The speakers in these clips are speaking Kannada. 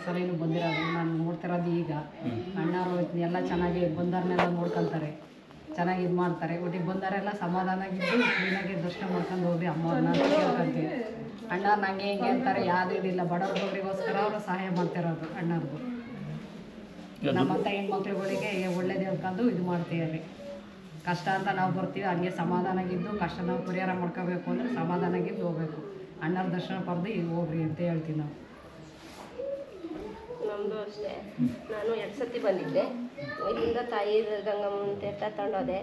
ಸರಿನೂ ಬಂದಿರೋದು. ನಾನು ನೋಡ್ತಿರೋದು ಈಗ ಅಣ್ಣವರು ಎಲ್ಲ ಚೆನ್ನಾಗಿ ಬಂದವ್ರನ್ನೆಲ್ಲ ನೋಡ್ಕೊತಾರೆ, ಚೆನ್ನಾಗಿ ಇದು ಮಾಡ್ತಾರೆ. ಒಟ್ಟಿಗೆ ಬಂದವರೆಲ್ಲ ಸಮಾಧಾನಾಗಿದ್ದು ಕ್ಲೀನಾಗಿ ದರ್ಶನ ಮಾಡ್ಕೊಂಡು ಹೋಗಿ ಅಮ್ಮವ್ರನ್ನ ಅಂತ ಕೇಳ್ಕೊಂತೀವಿ. ಅಣ್ಣವ್ರು ನಂಗೆ ಹಿಂಗೆ ಅಂತಾರೆ, ಯಾವುದೂ ಇದಿಲ್ಲ, ಬಡವ್ರಿಗೋಸ್ಕರ ಅವರು ಸಹಾಯ ಮಾಡ್ತಿರೋದು ಅಣ್ಣವ್ರಿಗೂ. ನಮ್ಮಂಥ ಹೆಣ್ಮಕ್ಳುಗಳಿಗೆ ಒಳ್ಳೇದು ಹೇಳ್ಕೊಂಡು ಇದು ಮಾಡ್ತೀವಿ. ಕಷ್ಟ ಅಂತ ನಾವು ಬರ್ತೀವಿ, ಹಂಗೆ ಸಮಾಧಾನಾಗಿದ್ದು ಕಷ್ಟ ನಾವು ಪರಿಹಾರ ಮಾಡ್ಕೋಬೇಕು ಅಂದರೆ ಸಮಾಧಾನಾಗಿದ್ದು ಹೋಗ್ಬೇಕು. ಅಣ್ಣವ್ರ ದರ್ಶನ ಪಡೆದು ಈಗ ಹೋಗ್ರಿ ಅಂತ ಹೇಳ್ತೀವಿ ನಾವು. ನಮ್ಮದು ಅಷ್ಟೇ. ನಾನು 2 ಸತಿ ಬಂದಿದ್ದೆ. ಇಲ್ಲಿಂದ ತಾಯಿ ಗಂಗಮ್ಮನ ತೀರ್ಥ ತಗೊಂಡೋದೆ.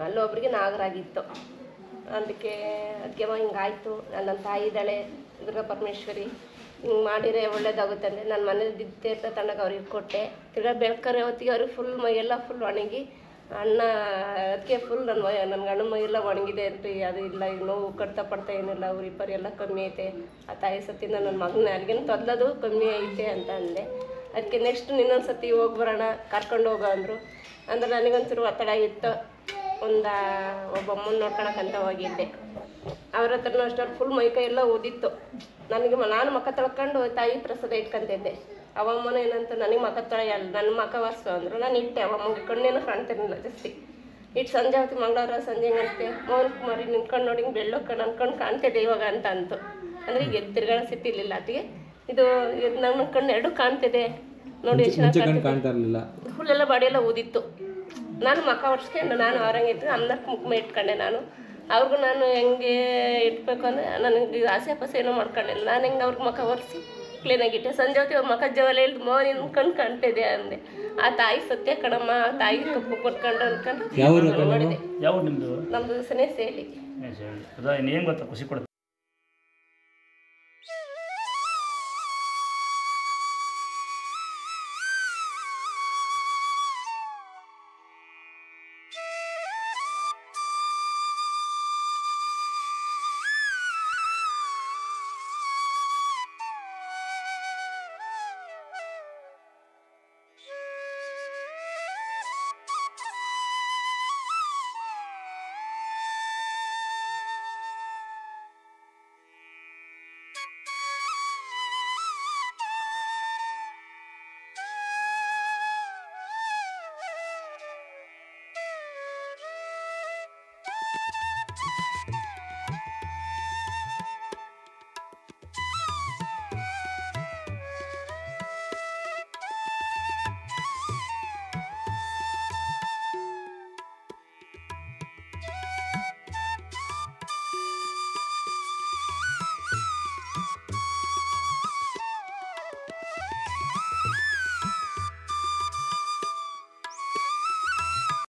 ಅಲ್ಲೊಬ್ರಿಗೆ ನಾಗರಾಗಿತ್ತು. ಅದಕ್ಕೆ ಹಿಂಗಾಯಿತು, ನನ್ನ ತಾಯಿ ಇದ್ದಾಳೆ ದುರ್ಗಾ ಪರಮೇಶ್ವರಿ, ಹಿಂಗೆ ಮಾಡಿದರೆ ಒಳ್ಳೇದಾಗುತ್ತೆ ಅಂದರೆ ನನ್ನ ಮನೇಲಿ ತೀರ್ಥ ತಗೊಂಡಾಗ ಅವ್ರಿಗೆ ಕೊಟ್ಟೆ. ತಿರ್ಗಾ ಬೆಳ್ಕರೆ ಹೊತ್ತಿಗೆ ಅವ್ರಿಗೆ ಫುಲ್ ಮೈಯೆಲ್ಲ ಫುಲ್ ಒಣಗಿ ಅಣ್ಣ ಅದಕ್ಕೆ ಫುಲ್ ನನ್ನ ಗಂಡನ ಮೈಯೆಲ್ಲ ಒಣಗಿದೆ ಅಂತ್ರಿ. ಅದು ಇಲ್ಲ, ಈಗ ನೋವು ಕಡ್ತಾ ಪಡ್ತಾ ಏನಿಲ್ಲ, ಉರಿ ಪರಿ ಎಲ್ಲ ಕಮ್ಮಿ ಐತೆ. ಆ ತಾಯಿ ಸತಿನ ನನ್ನ ಮಗನ ಅಲ್ಲಿಗೇನು ತೊದಲದು ಕಮ್ಮಿ ಐತೆ ಅಂತ ಅಂದೆ. ಅದಕ್ಕೆ ನೆಕ್ಸ್ಟ್ ಇನ್ನೊಂದು ಸತಿ ಹೋಗಿ ಬರೋಣ, ಕರ್ಕೊಂಡು ಹೋಗೋ ಅಂದರು. ಅಂದ್ರೆ ನನಗೊಂಚೂರು ಒತ್ತಡ ಇತ್ತು. ಒಬ್ಬ ಅಮ್ಮನ ನೋಡ್ಕೊಳಕ್ಕಂತ ಹೋಗಿದ್ದೆ. ಅವ್ರ ಹತ್ರನೂ ಅಷ್ಟೇ ಫುಲ್ ಮೈಕೈ ಎಲ್ಲ ಓದಿತ್ತು. ನಾನು ಮಕ್ಕ ತೊಳ್ಕೊಂಡು ತಾಯಿ ಪ್ರಸಾದ ಇಟ್ಕೊಂತಿದ್ದೆ. ಅವಮ್ಮನ ಏನಂತ ನನಗೆ ಮಕ್ಕ ತೊಳೆಯಲ್ಲ, ನನ್ನ ಮಕ್ಕ ವಾಸು ಅಂದರು. ನಾನು ಇಟ್ಟೆ. ಅವಮ್ಮಗೆ ಕಣ್ಣೇನು ಕಾಣ್ತಿರಲಿಲ್ಲ ಜಾಸ್ತಿ. ಇಟ್ಟು ಸಂಜೆ ಹೊತ್ತು ಮಂಗಳವಾರ ಸಂಜೆ ಹೆಂಗಂತೆ ಮೋಹನ್ ಕುಮಾರಿ ನಿಂತ್ಕೊಂಡು ನೋಡಿ ಬೆಳ್ಳೋ ಕಣ್ಣು ಅಂದ್ಕೊಂಡು ಕಾಣ್ತಿದ್ದೆ ಇವಾಗ ಅಂತ ಅಂತು. ಅಂದರೆ ಈಗ ತಿರ್ಗಾಡ ಸಿಟ್ಟಿರಲಿಲ್ಲ ಅತಿಗೆ. ಇದು ನನ್ನ ಕಣ್ಣು ಎರಡೂ ಕಾಣ್ತಿದೆ ನೋಡಿ, ಎಷ್ಟು ಚೆನ್ನಾಗಿ ಕಾಣ್ತಾ ಇರಲಿಲ್ಲ. ಫುಲ್ಲೆಲ್ಲ ಬಾಡಿಯೆಲ್ಲ ಊದಿತ್ತು. ನಾನು ಮಕ್ಕ ಒರೆಸ್ಕೊಂಡು ನಾನು ಅವ್ರಂಗಿತ್ತು ಅನ್ನಕ್ಕೆ ಮುಖ ಇಟ್ಕೊಂಡೆ. ಅವ್ರಿಗೂ ನಾನು ಹೆಂಗೆ ಇಟ್ಬೇಕು ಅಂದರೆ ನನಗೆ ಆಸೆ ಪಾಸೆ ಏನೋ ಮಾಡ್ಕೊಂಡಿಲ್ಲ. ನಾನು ಹೆಂಗೆ ಅವ್ರಿಗೆ ಮಕ್ಕ ಒರೆಸಿ ಕ್ಲೀನಾಗಿಟ್ಟೆ. ಸಂಜೆ ಹೊತ್ತಿಗೆ ಅವ್ರ ಮಕ್ಕ ಜವಲ್ಲ ಹೇಳ್ದು ಮೋಹನ್ ಕಣ್ಣು ಕಾಣ್ತಿದೆ ಅಂದೆ. ಆ ತಾಯಿ ಸತ್ಯ ಕಣಮ್ಮ, ಆ ತಾಯಿ ಕಪ್ಪು ಕೊಟ್ಕೊಂಡು ಅನ್ಕೊಂಡು ನೋಡಿದೆ. ಯಾವ ನಿಮ್ಮದು? ನಮ್ಮದು ಸನೇ ಸೇಲಿ. ಏನು ಗೊತ್ತಾ ಖುಷಿ ಕೊಡುತ್ತೆ.